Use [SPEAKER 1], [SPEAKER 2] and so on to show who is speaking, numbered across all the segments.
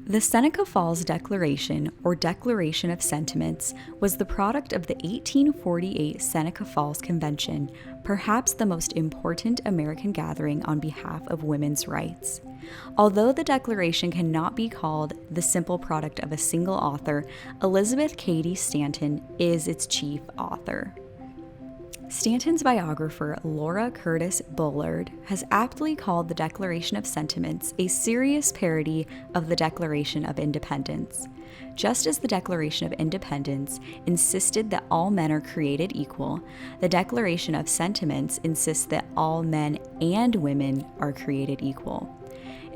[SPEAKER 1] The Seneca Falls Declaration, or Declaration of Sentiments, was the product of the 1848 Seneca Falls Convention, perhaps the most important American gathering on behalf of women's rights. Although the Declaration cannot be called the simple product of a single author, Elizabeth Cady Stanton is its chief author. Stanton's biographer, Laura Curtis Bullard, has aptly called the Declaration of Sentiments a serious parody of the Declaration of Independence. Just as the Declaration of Independence insisted that all men are created equal, the Declaration of Sentiments insists that all men and women are created equal.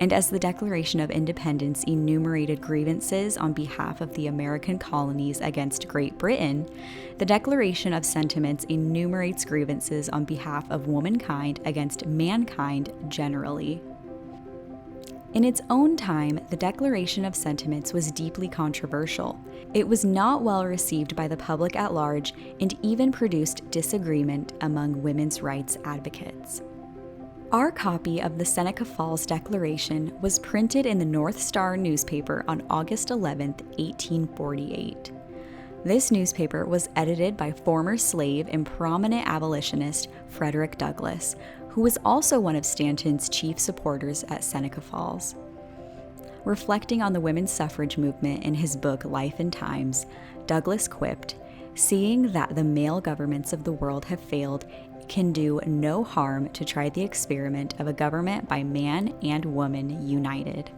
[SPEAKER 1] And as the Declaration of Independence enumerated grievances on behalf of the American colonies against Great Britain, the Declaration of Sentiments enumerates grievances on behalf of womankind against mankind generally. In its own time, the Declaration of Sentiments was deeply controversial. It was not well received by the public at large and even produced disagreement among women's rights advocates. Our copy of the Seneca Falls Declaration was printed in the North Star newspaper on August 11, 1848. This newspaper was edited by former slave and prominent abolitionist Frederick Douglass, who was also one of Stanton's chief supporters at Seneca Falls. Reflecting on the women's suffrage movement in his book Life and Times, Douglass quipped, "Seeing that the male governments of the world have failed, can do no harm to try the experiment of a government by man and woman united."